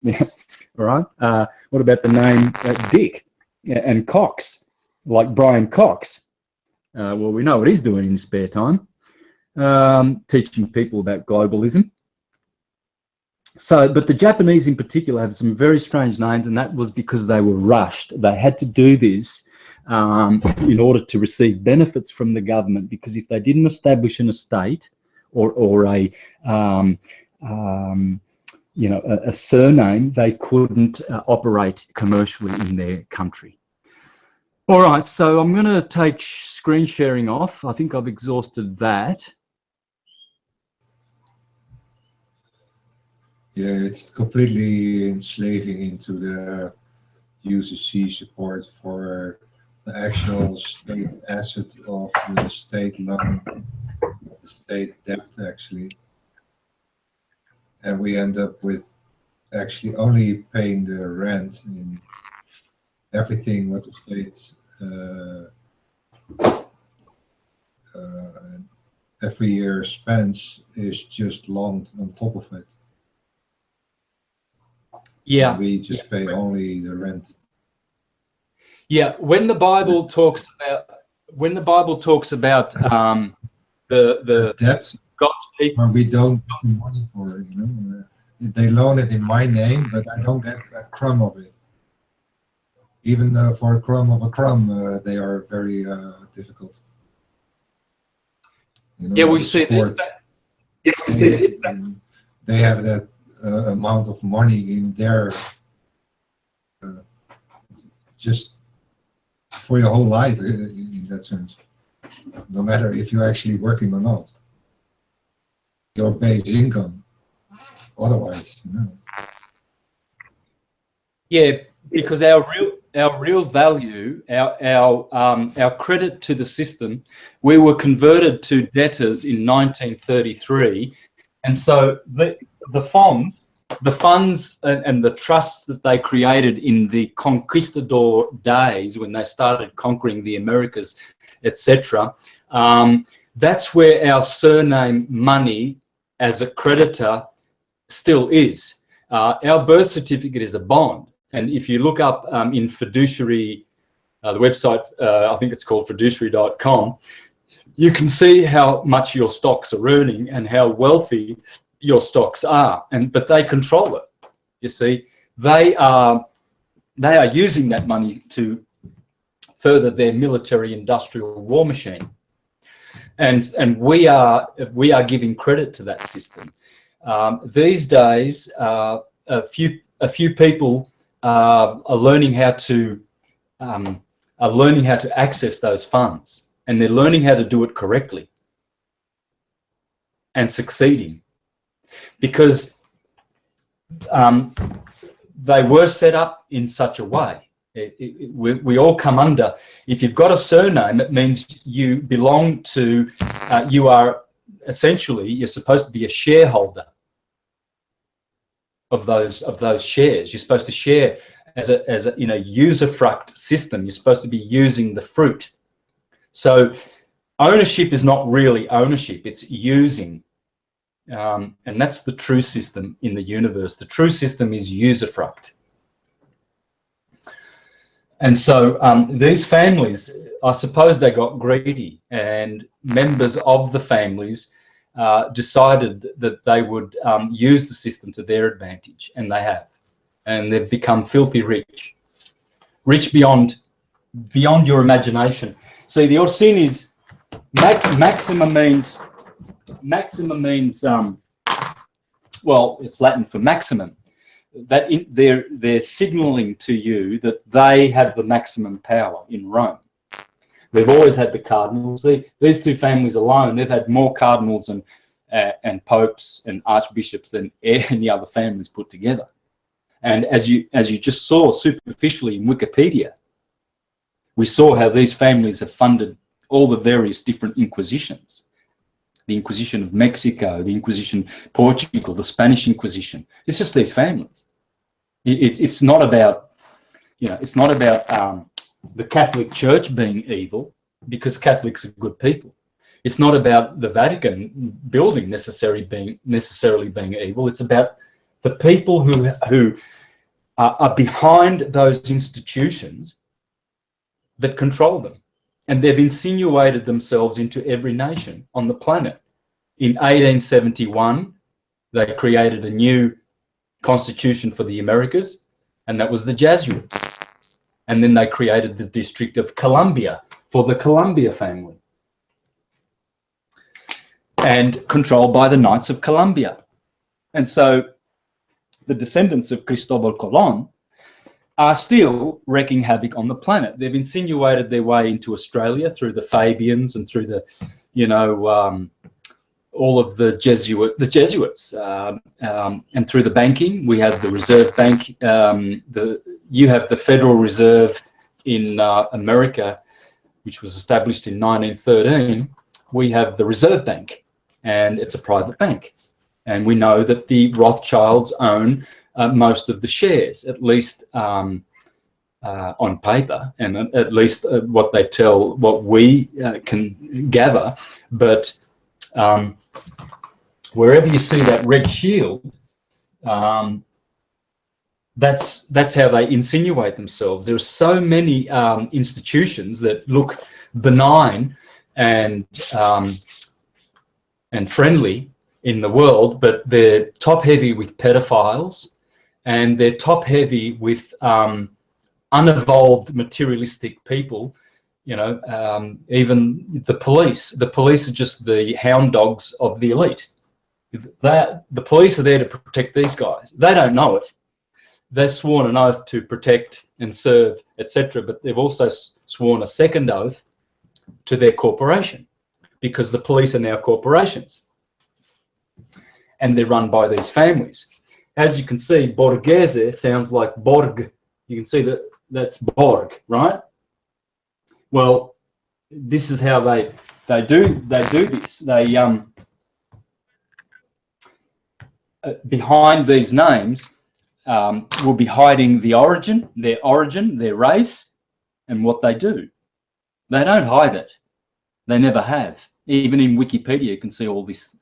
Yeah, all right. What about the name Dick and Cox, like Brian Cox? Well, we know what he's doing in his spare time, teaching people about globalism. So, but the Japanese in particular have some very strange names, and that was because they were rushed. They had to do this in order to receive benefits from the government, because if they didn't establish an estate or a a surname, they couldn't operate commercially in their country. All right, so I'm going to take screen sharing off. I think I've exhausted that. Yeah, it's completely enslaving into the UCC support for the actual state asset of the state loan, of the state debt, actually. And we end up with actually only paying the rent, and everything what the state every year spends is just loaned on top of it. Yeah, and we just pay only the rent. Yeah, when the Bible talks about the debt, God's people, we don't get money for it. You know, they loan it in my name, but I don't get a crumb of it. Even for a crumb of a crumb, they are very difficult. You know, yeah, we see this. They have that amount of money in there just for your whole life, in that sense. No matter if you're actually working or not, your base income. Otherwise, you know. Yeah, because our real value, our credit to the system, we were converted to debtors in 1933, and so the funds and the trusts that they created in the conquistador days when they started conquering the Americas, etc. That's where our surname money as a creditor still is. Our birth certificate is a bond. And if you look up in fiduciary, the website, I think it's called fiduciary.com, you can see how much your stocks are earning and how wealthy your stocks are. But they control it. You see, they are using that money to further their military-industrial war machine. And we are giving credit to that system. These days, a few people are learning how to access those funds, and they're learning how to do it correctly and succeeding, because they were set up in such a way. We all come under. If you've got a surname, it means you belong to. You are essentially, you're supposed to be a shareholder of those shares. You're supposed to share as a in a usufruct system. You're supposed to be using the fruit. So ownership is not really ownership; it's using, and that's the true system in the universe. The true system is usufruct. And so these families, I suppose they got greedy, and members of the families decided that they would use the system to their advantage, and they have. And they've become filthy rich. Rich beyond your imagination. See, the Orsini's maxima means, well, it's Latin for maximum. That they're signaling to you that they have the maximum power in Rome. They've always had the cardinals. These two families alone, they've had more cardinals and popes and archbishops than any other families put together. And as you just saw superficially in Wikipedia, we saw how these families have funded all the various different inquisitions. The Inquisition of Mexico, the Inquisition Portugal, the Spanish Inquisition. It's just these families. It's not about, it's not about the Catholic Church being evil, because Catholics are good people. It's not about the Vatican building necessarily being evil. It's about the people who are behind those institutions that control them. And they've insinuated themselves into every nation on the planet. In 1871, they created a new constitution for the Americas, and that was the Jesuits. And then they created the District of Columbia for the Columbia family, and controlled by the Knights of Columbia. And so the descendants of Cristobal Colon are still wreaking havoc on the planet. They've insinuated their way into Australia through the Fabians and through the, you know, all of the Jesuits, and through the banking. We have the Reserve Bank. You have the Federal Reserve in America, which was established in 1913. We have the Reserve Bank, and it's a private bank. And we know that the Rothschilds own most of the shares, at least on paper, and at least what they tell, what we can gather. But wherever you see that red shield, that's how they insinuate themselves. There are so many institutions that look benign and friendly in the world, but they're top heavy with pedophiles, and they're top heavy with unevolved materialistic people. You know, even the police. The police are just the hound dogs of the elite. The police are there to protect these guys. They don't know it. They've sworn an oath to protect and serve, etc. But they've also sworn a second oath to their corporation, because the police are now corporations, and they're run by these families. As you can see, Borghese sounds like Borg. You can see that that's Borg, right? Well, this is how they do this. They behind these names will be hiding their origin, their race, and what they do. They don't hide it. They never have. Even in Wikipedia, you can see all this.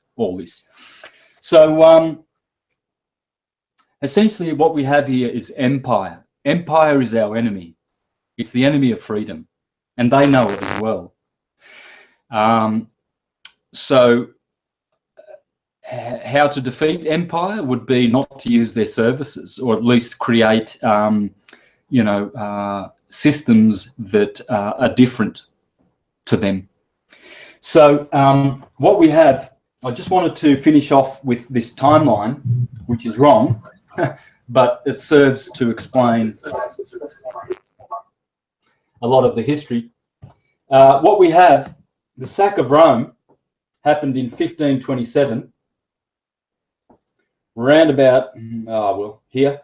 So essentially what we have here is empire. Empire is our enemy. It's the enemy of freedom, and they know it as well. So how to defeat empire would be not to use their services, or at least create you know, systems that are different to them. So what we have, I just wanted to finish off with this timeline, which is wrong, but it serves to explain a lot of the history. What we have, the sack of Rome happened in 1527, round about, here.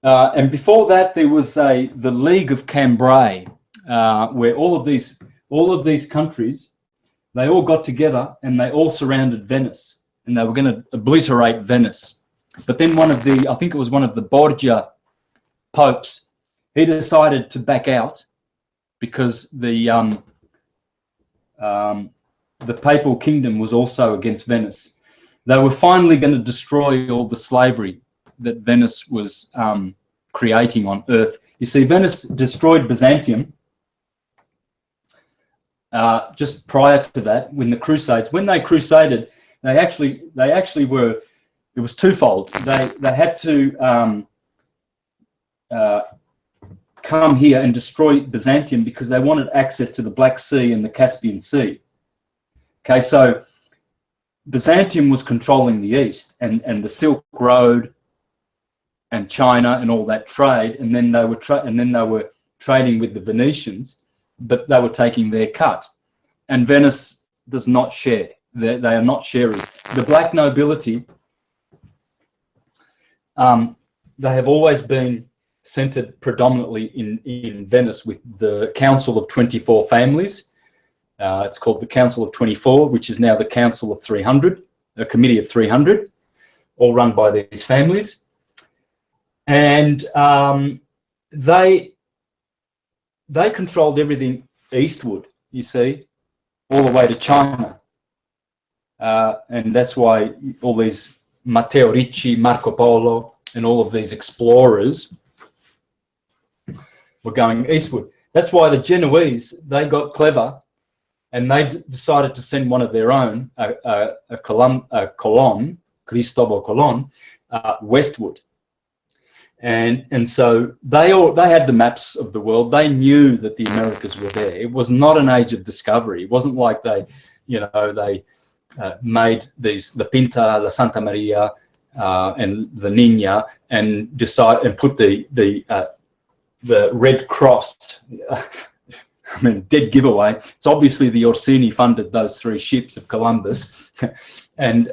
And before that, there was the League of Cambrai, where all of these countries, they all got together and they all surrounded Venice, and they were going to obliterate Venice. But then one of the, I think it was one of the Borgia popes, he decided to back out, because the papal kingdom was also against Venice. They were finally going to destroy all the slavery that Venice was creating on earth. You see, Venice destroyed Byzantium just prior to that, when the Crusades, when they crusaded, they actually were, it was twofold. They had to come here and destroy Byzantium because they wanted access to the Black Sea and the Caspian Sea. Okay, so Byzantium was controlling the East and the Silk Road and China and all that trade, and then they were trading with the Venetians, but they were taking their cut. And Venice does not share. They are not sharers. The black nobility, they have always been centered predominantly in Venice with the Council of 24 Families. It's called the Council of 24, which is now the Council of 300, a committee of 300, all run by these families. And they controlled everything eastward, you see, all the way to China. And that's why all these Matteo Ricci, Marco Polo, and all of these explorers were going eastward. That's why the Genoese, they got clever, and they decided to send one of their own, Colon, Cristobal Colon, westward. And so they had the maps of the world. They knew that the Americas were there. It was not an age of discovery. It wasn't like they made the Pinta, la Santa Maria, and the Nina, and put the Red Cross. I mean, dead giveaway. It's obviously the Orsini funded those 3 ships of Columbus, and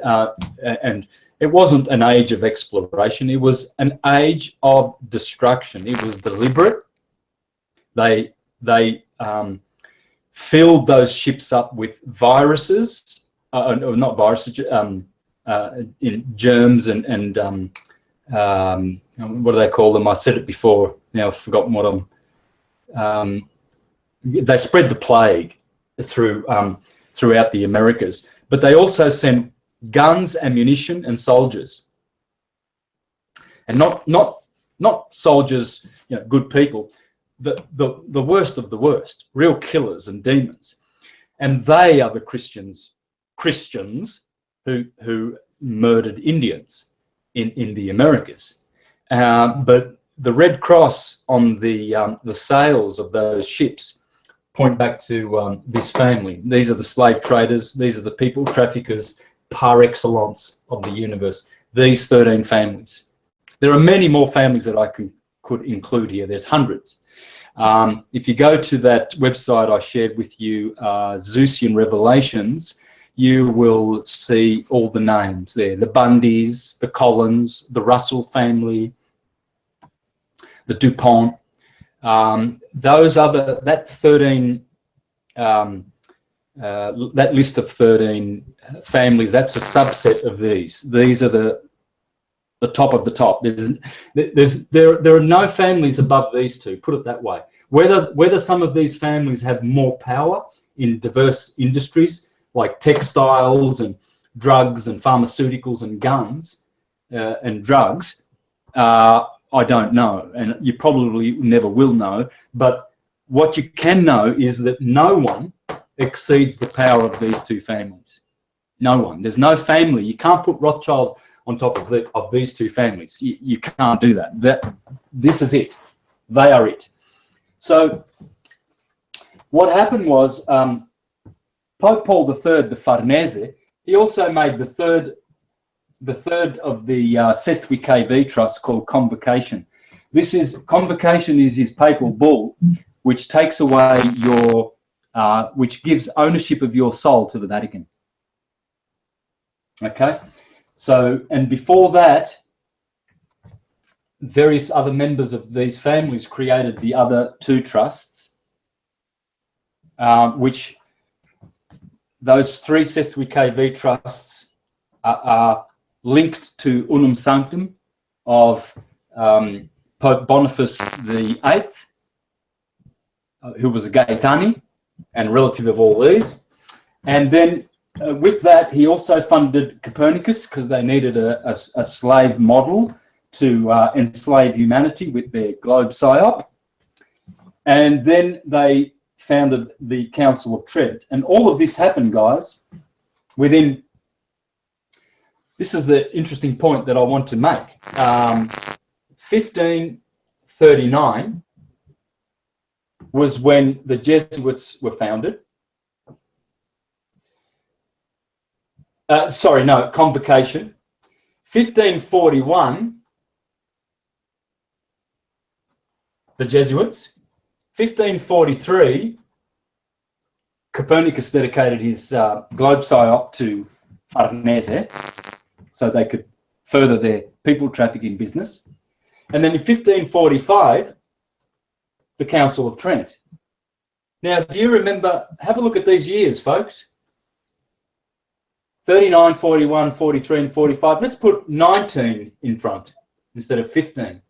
it wasn't an age of exploration. It was an age of destruction. It was deliberate. They filled those ships up with viruses, not viruses, germs and what do they call them? I said it before. Now I've forgotten what they spread the plague throughout the Americas, but they also sent guns, ammunition, and soldiers, and not soldiers, good people, the worst of the worst, real killers and demons, and they are the Christians who murdered Indians in the Americas, but the Red Cross on the sails of those ships point back to this family. These are the slave traders. These are the people traffickers par excellence of the universe. These 13 families. There are many more families that I could include here. There's hundreds. If you go to that website I shared with you, Zeusian Revelations, you will see all the names there. The Bundys, the Collins, the Russell family, the DuPont. That 13, that list of 13 families, that's a subset of these. These are the top of the top. There are no families above these two, put it that way. Whether some of these families have more power in diverse industries like textiles and drugs and pharmaceuticals and guns and drugs, I don't know, and you probably never will know. But what you can know is that no one exceeds the power of these two families. No one. There's no family. You can't put Rothschild on top of these two families. You can't do that. This is it. They are it. So what happened was Pope Paul III, the Farnese, he also made the third of the Sestui KV Trust, called Convocation. Convocation is his papal bull, which takes away which gives ownership of your soul to the Vatican. Okay, so, and before that, various other members of these families created the other two trusts, which those 3 Sestui KV trusts are linked to Unum Sanctum of Pope Boniface VIII, who was a Gaetani and relative of all these. And then with that, he also funded Copernicus, because they needed a slave model to enslave humanity with their globe psyop. And then they founded the Council of Trent. And all of this happened, guys, within... This is the interesting point that I want to make. 1539 was when the Jesuits were founded. Convocation. 1541, the Jesuits. 1543, Copernicus dedicated his globe psyop to Farnese, so they could further their people trafficking business. And then in 1545, the Council of Trent. Now, do you remember, have a look at these years, folks. 39, 41, 43, and 45. Let's put 19 in front instead of 15.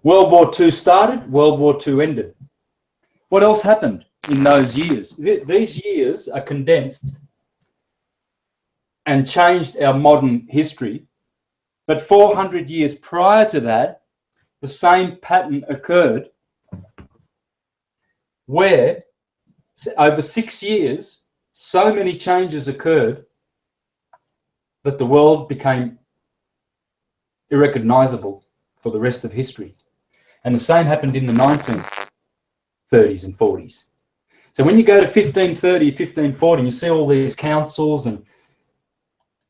World War II started, World War II ended. What else happened in those years? These years are condensed and changed our modern history. But 400 years prior to that, the same pattern occurred where over 6 years, so many changes occurred that the world became irrecognizable for the rest of history. And the same happened in the 1930s and 40s. So when you go to 1530, 1540, you see all these councils and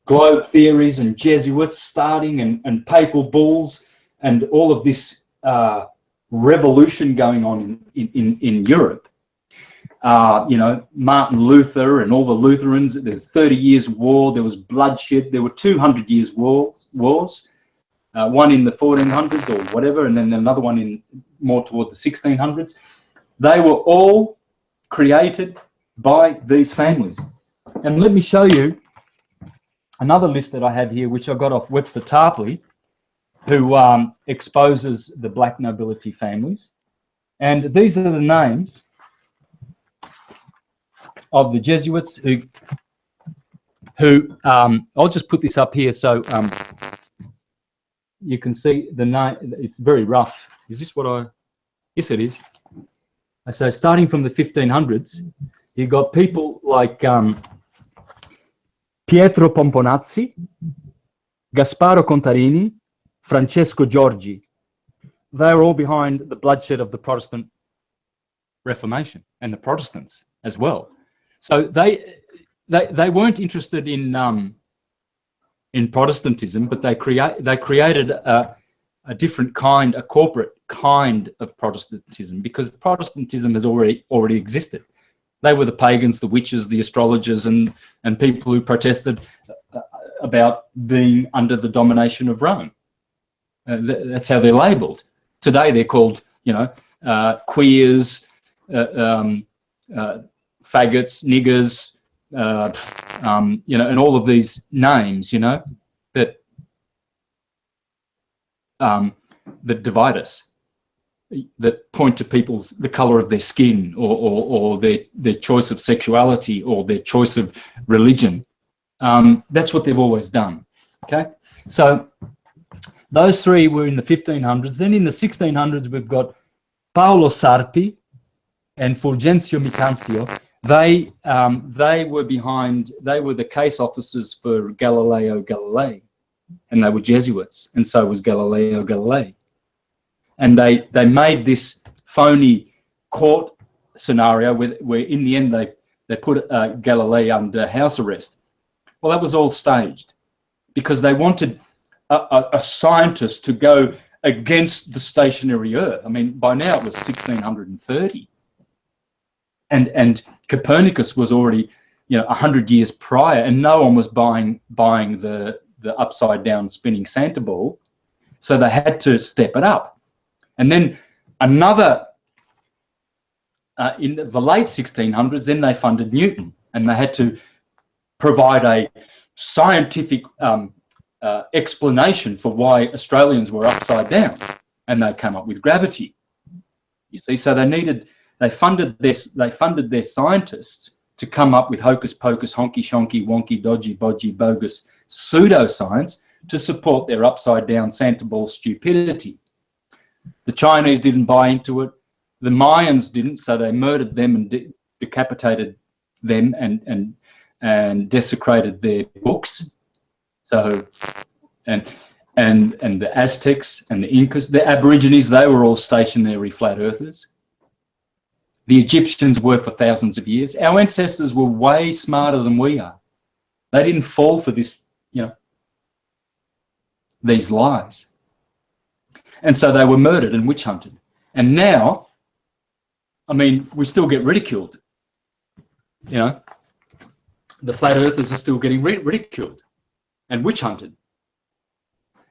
globe theories and Jesuits starting and papal bulls and all of this revolution going on in Europe. You know, Martin Luther and all the Lutherans, there's 30 years war, there was bloodshed, there were 200 years wars, one in the 1400s or whatever, and then another one in more toward the 1600s. They were all created by these families. And let me show you another list that I have here, which I got off Webster Tarpley, who exposes the black nobility families. And these are the names of the Jesuits who I'll just put this up here so you can see the name. It's very rough. Is this what I? Yes, it is. So starting from the 1500s, you got people like Pietro Pomponazzi, Gasparo Contarini, Francesco Giorgi. They're all behind the bloodshed of the Protestant Reformation and the Protestants as well. So they weren't interested in Protestantism, but they created a different kind, a corporate kind of Protestantism, because Protestantism has already existed. They were the pagans, the witches, the astrologers, and people who protested about being under the domination of Rome. That's how they're labelled. Today they're called, you know, queers, faggots, niggers, you know, and all of these names, you know, that divide us, that point to the colour of their skin, or their choice of sexuality, or their choice of religion. That's what they've always done. Okay, so those three were in the 1500s. Then in the 1600s, we've got Paolo Sarpi and Fulgencio Micancio. They were the case officers for Galileo Galilei, and they were Jesuits, and so was Galileo Galilei. And they made this phony court scenario where in the end they put Galilei under house arrest. Well, that was all staged because they wanted a scientist to go against the stationary Earth. I mean, by now it was 1630, and Copernicus was already, you know, 100 years prior, and no one was buying the upside down spinning Santa ball, so they had to step it up. And then another in the late 1600s, then they funded Newton, and they had to provide a scientific explanation for why Australians were upside down, and they came up with gravity. You see, so they funded their scientists to come up with hocus pocus, honky shonky, wonky, dodgy, bodgy, bogus pseudoscience to support their upside down Santa ball stupidity. The Chinese didn't buy into it. The Mayans didn't, so they murdered them and decapitated them and desecrated their books. So, and the Aztecs and the Incas, the Aborigines, they were all stationary flat earthers. The Egyptians were for thousands of years. Our ancestors were way smarter than we are. They didn't fall for this, you know, these lies. And so they were murdered and witch hunted. And now, I mean, we still get ridiculed. You know, the flat earthers are still getting ridiculed and witch hunted.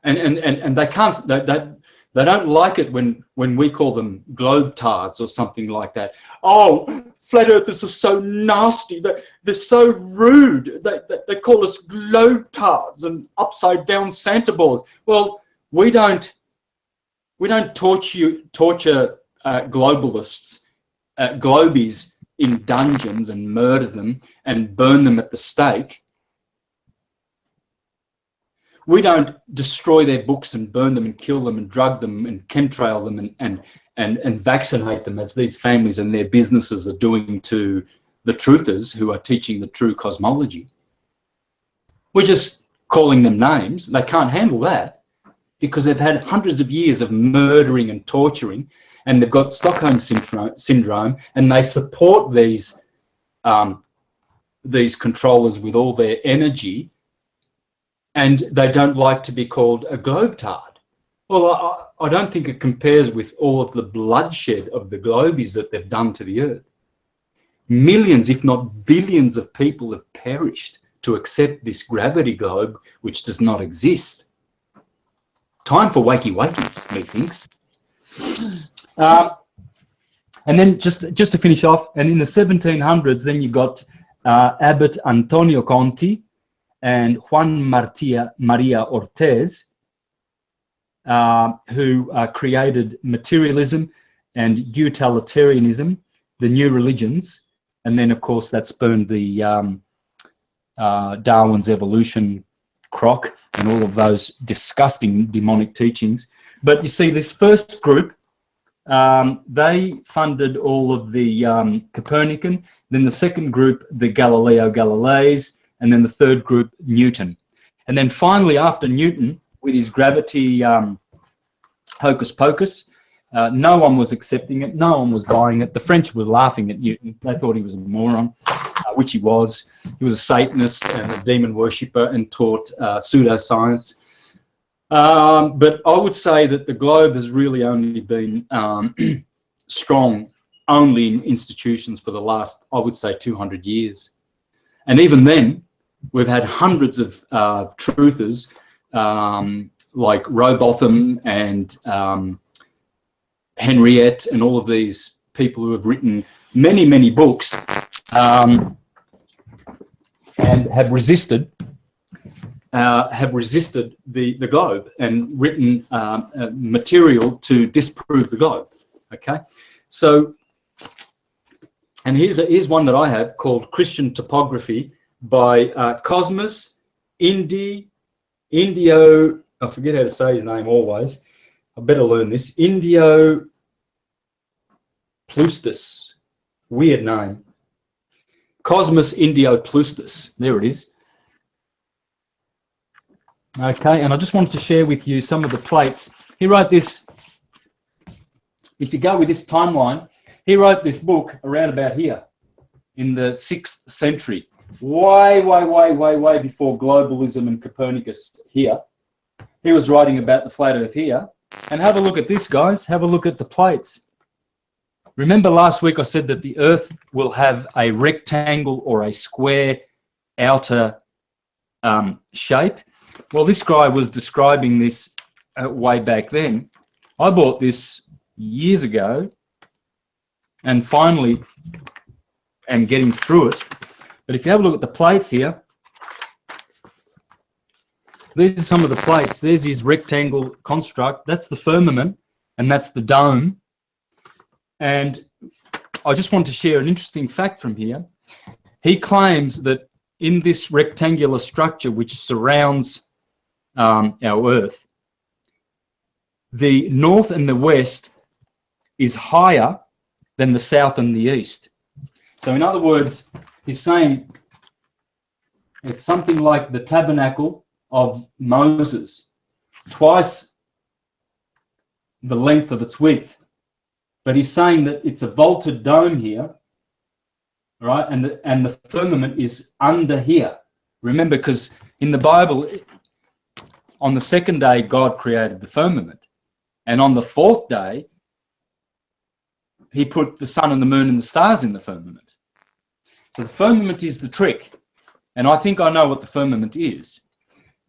And they can't, they don't like it when we call them globetards or something like that. Oh, flat earthers are so nasty. They're so rude. They call us globetards and upside down Santa balls. Well, we don't torture globalists, globies in dungeons and murder them and burn them at the stake. We don't destroy their books and burn them and kill them and drug them and chemtrail them and vaccinate them, as these families and their businesses are doing to the truthers who are teaching the true cosmology. We're just calling them names. They can't handle that because they've had hundreds of years of murdering and torturing, and they've got Stockholm syndrome, and they support these controllers with all their energy, and they don't like to be called a globetard. Well, I don't think it compares with all of the bloodshed of the globies that they've done to the earth. Millions, if not billions of people have perished to accept this gravity globe, which does not exist. Time for wakey-wakeys, methinks. And then just to finish off, and in the 1700s, then you got Abbot Antonio Conti and Juan Maria Ortiz, who created materialism and utilitarianism, the new religions. And then, of course, that spurned the Darwin's evolution crock and all of those disgusting demonic teachings. But you see, this first group, they funded all of the Copernican, then the second group, the Galileo Galileis, and then the third group, Newton. And then finally, after Newton, with his gravity hocus pocus, no one was accepting it, no one was buying it. The French were laughing at Newton. They thought he was a moron, which he was. He was a Satanist and a demon worshipper and taught pseudoscience. But I would say that the globe has really only been strong only in institutions for the last, I would say, 200 years. And even then, we've had hundreds of truthers like Robotham and Henriette and all of these people who have written many, many books and have resisted the globe and written material to disprove the globe. Okay, so, and here's one that I have called Christian Topography by Cosmos Indio, I forget how to say his name always, I better learn this, Indio Plustus, weird name, Cosmos Indio Plustus, there it is. Okay, and I just wanted to share with you some of the plates. He wrote this, if you go with this timeline, he wrote this book around about here in the 6th century, way before globalism and Copernicus here. He was writing about the flat earth here. And have a look at this, guys. Have a look at the plates. Remember last week I said that the earth will have a rectangle or a square outer shape. Well, this guy was describing this way back then. I bought this years ago and finally am getting through it. But if you have a look at the plates here, these are some of the plates. There's his rectangle construct. That's the firmament and that's the dome. And I just want to share an interesting fact from here. He claims that in this rectangular structure which surrounds our Earth, the north and the west is higher than the south and the east. So in other words, he's saying it's something like the tabernacle of Moses, twice the length of its width. But he's saying that it's a vaulted dome here, right? And the firmament is under here. Remember, because in the Bible, on the second day, God created the firmament. And on the fourth day, he put the sun and the moon and the stars in the firmament. So the firmament is the trick. And I think I know what the firmament is.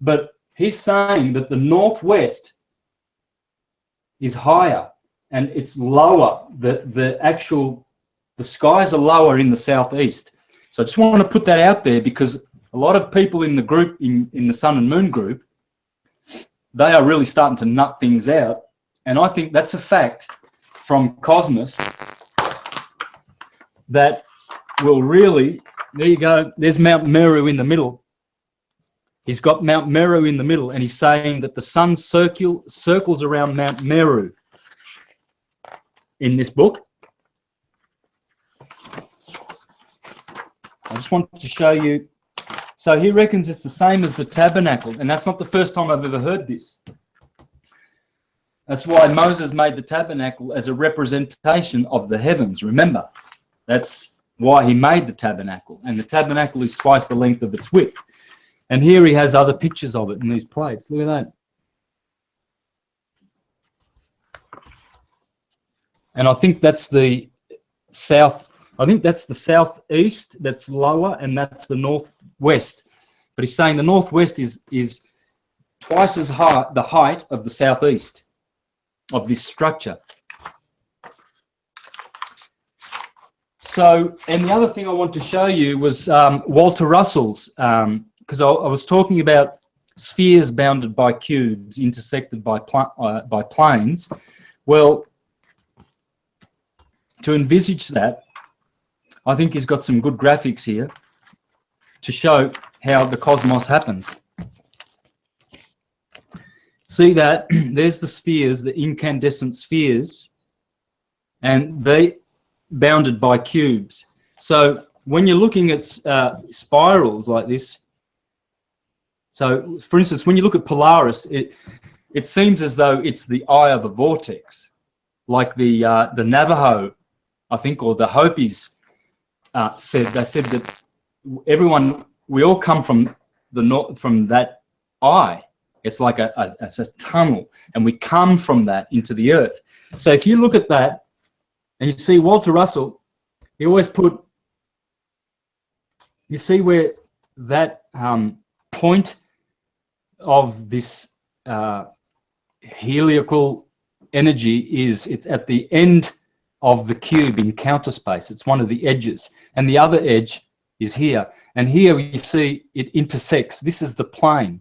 But he's saying that the northwest is higher and it's lower. The skies are lower in the southeast. So I just want to put that out there because a lot of people in the group, in the Sun and Moon group, they are really starting to nut things out. And I think that's a fact from Cosmos that will really, there you go, there's Mount Meru in the middle. He's got Mount Meru in the middle, and he's saying that the sun circles around Mount Meru in this book. I just want to show you. So he reckons it's the same as the tabernacle, and that's not the first time I've ever heard this. That's why Moses made the tabernacle as a representation of the heavens. Remember, that's why he made the tabernacle, and the tabernacle is twice the length of its width. And here he has other pictures of it in these plates. Look at that. And I think that's the south. I think that's the southeast. That's lower, and that's the northwest. But he's saying the northwest is twice as high, the height of the southeast of this structure. So, and the other thing I want to show you was Walter Russell's. Because I was talking about spheres bounded by cubes, intersected by planes. Well, to envisage that, I think he's got some good graphics here to show how the cosmos happens. See that? There's the spheres, the incandescent spheres, and they bounded by cubes. So when you're looking at spirals like this, so, for instance, when you look at Polaris, it seems as though it's the eye of a vortex, like the Navajo, I think, or the Hopis said. They said that we all come from the north, from that eye. It's like it's a tunnel, and we come from that into the earth. So if you look at that, and you see Walter Russell, he always put. You see where that point of this heliacal energy is. It's at the end of the cube in counter space. It's one of the edges, and the other edge is here. And here you see it intersects. This is the plane.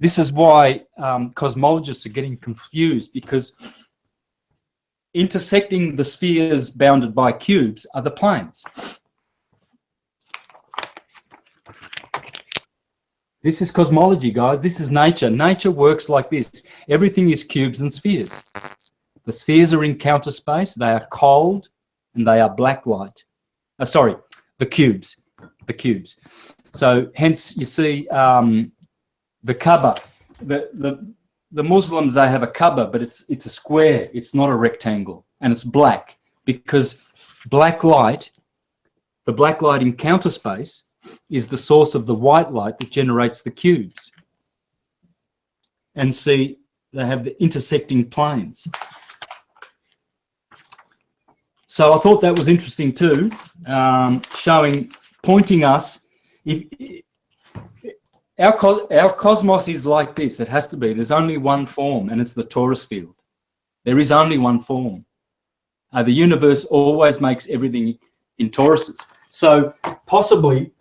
This is why cosmologists are getting confused, because intersecting the spheres bounded by cubes are the planes. This is cosmology, guys. This is nature. Nature works like this. Everything is cubes and spheres. The spheres are in counter space. They are cold, and they are black light. Sorry, the cubes. The cubes. So hence you see the Kaaba. The Muslims, they have a Kaaba, but it's a square. It's not a rectangle, and it's black, because black light, the black light in counter space, is the source of the white light that generates the cubes. And see, they have the intersecting planes. So I thought that was interesting too, pointing us. Our cosmos is like this. It has to be. There's only one form, and it's the torus field. There is only one form. The universe always makes everything in toruses. So possibly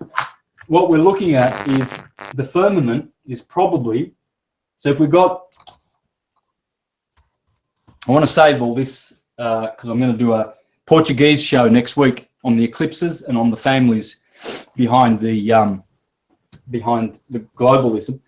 what we're looking at is the firmament is probably, so if we got, I want to save all this because I'm going to do a Portuguese show next week on the eclipses and on the families behind the globalism.